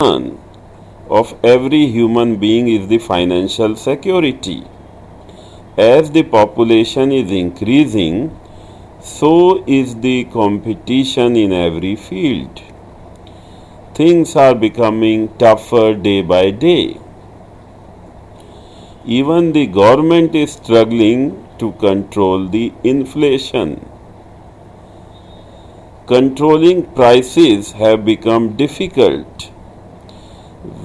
concern of every human being is the financial security. As the population is increasing, so is the competition in every field. Things are becoming tougher day by day. Even the government is struggling to control the inflation. Controlling prices have become difficult,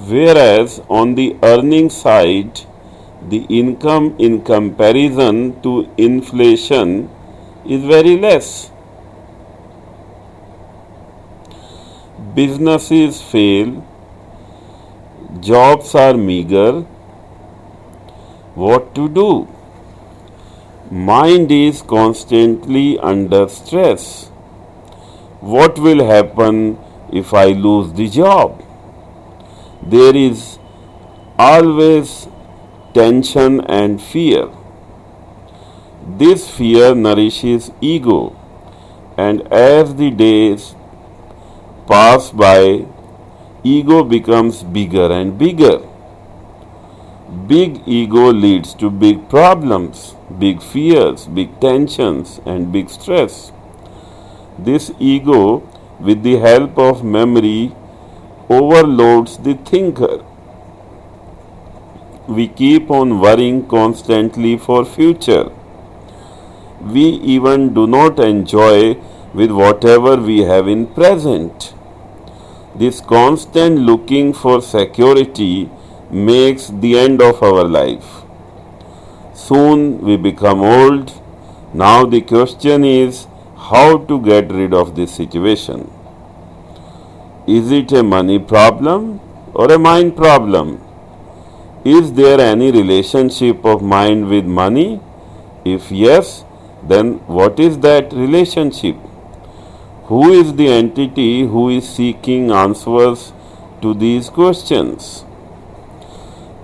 whereas on the earning side, the income in comparison to inflation is very less. Businesses fail, jobs are meager. What to do? Mind is constantly under stress. What will happen if I lose the job? There is always tension and fear. This fear nourishes ego, and as the days pass by, ego becomes bigger and bigger. Big ego leads to big problems, big fears, big tensions, and big stress. This ego, with the help of memory, overloads the thinker. We keep on worrying constantly for future. We even do not enjoy with whatever we have in present. This constant looking for security makes the end of our life. Soon we become old. Now the question is how to get rid of this situation. Is it a money problem or a mind problem? Is there any relationship of mind with money? If yes, then what is that relationship? Who is the entity who is seeking answers to these questions?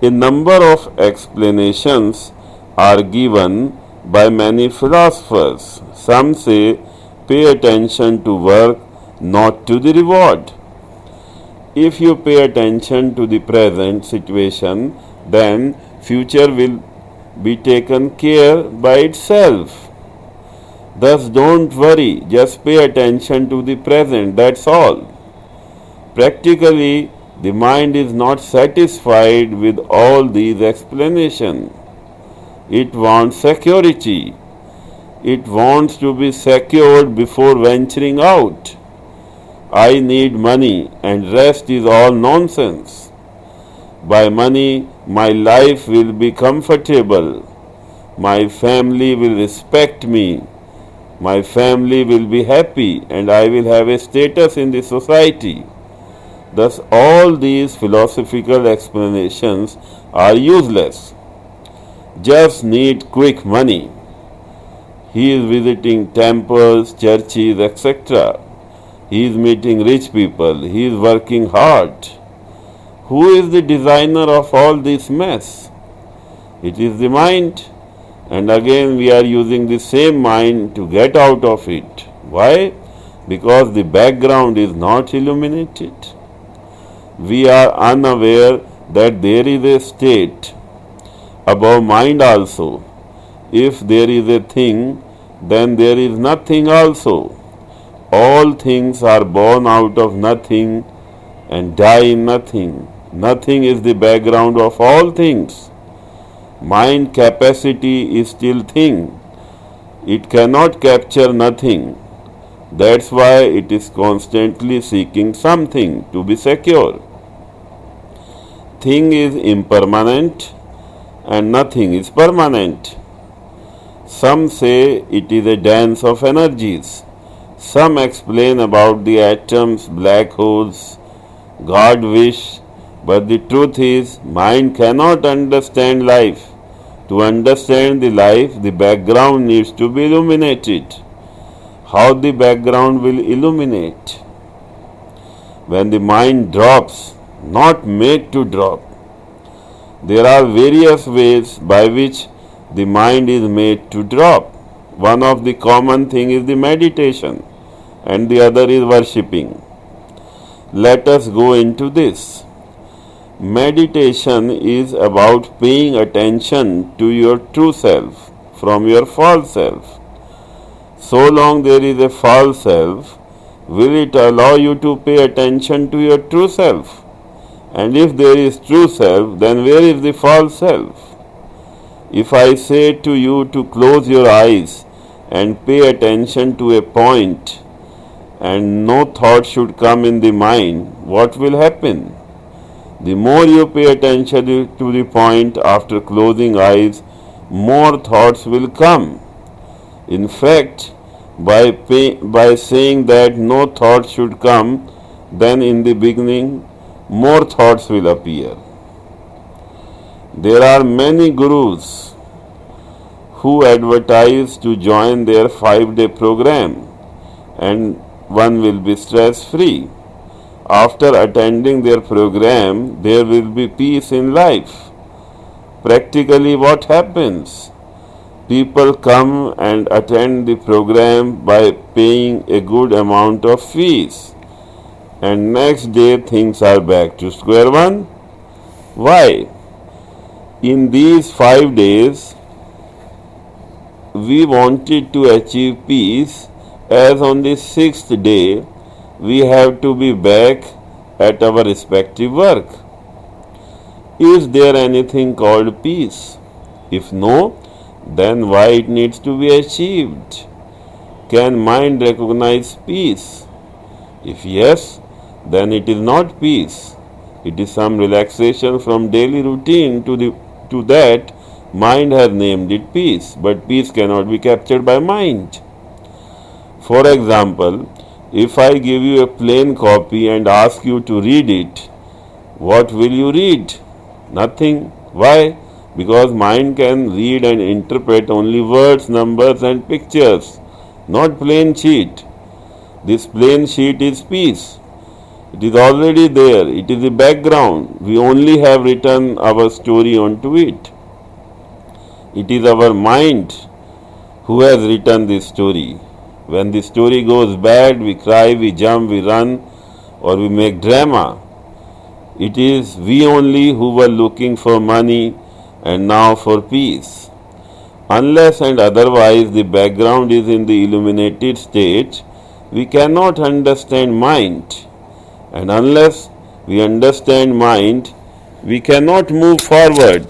A number of explanations are given by many philosophers. Some say, pay attention to work, not to the reward. If you pay attention to the present situation, then future will be taken care by itself. Thus don't worry, just pay attention to the present, that's all. Practically, the mind is not satisfied with all these explanations. It wants security. It wants to be secured before venturing out. I need money and rest is all nonsense. By money, my life will be comfortable. My family will respect me. My family will be happy and I will have a status in the society. Thus, all these philosophical explanations are useless. Just need quick money. He is visiting temples, churches, etc. He is meeting rich people. He is working hard. Who is the designer of all this mess? It is the mind. And again we are using the same mind to get out of it. Why? Because the background is not illuminated. We are unaware that there is a state above mind also. If there is a thing, then there is nothing also. All things are born out of nothing and die in nothing. Nothing is the background of all things. Mind capacity is still thing. It cannot capture nothing. That's why it is constantly seeking something to be secure. Thing is impermanent and nothing is permanent. Some say it is a dance of energies. Some explain about the atoms, black holes, God wish, but the truth is mind cannot understand life. To understand the life, the background needs to be illuminated. How the background will illuminate? When the mind drops, not made to drop. There are various ways by which the mind is made to drop. One of the common thing is the meditation and the other is worshipping. Let us go into this. Meditation is about paying attention to your true self from your false self. So long there is a false self, will it allow you to pay attention to your true self? And if there is true self, then where is the false self? If I say to you to close your eyes and pay attention to a point, and no thought should come in the mind, what will happen? The more you pay attention to the point after closing eyes, more thoughts will come. In fact, by saying that no thought should come, then in the beginning, more thoughts will appear. There are many gurus who advertise to join their 5-day program, and one will be stress free. After attending their program, there will be peace in life. Practically, what happens? People come and attend the program by paying a good amount of fees, and next day things are back to square one. Why? In these 5 days, we wanted to achieve peace, as on the 6th day, we have to be back at our respective work. Is there anything called peace? If no, then why it needs to be achieved? Can mind recognize peace? If yes, then it is not peace. It is some relaxation from daily routine to that mind has named it peace, but peace cannot be captured by mind. For example, if I give you a plain copy and ask you to read it, what will you read? Nothing. Why? Because mind can read and interpret only words, numbers and pictures, not plain sheet. This plain sheet is peace. It is already there. It is the background. We only have written our story onto it. It is our mind who has written this story. When the story goes bad, we cry, we jump, we run, or we make drama. It is we only who were looking for money and now for peace. Unless and otherwise the background is in the illuminated state, we cannot understand mind. And unless we understand mind, we cannot move forward.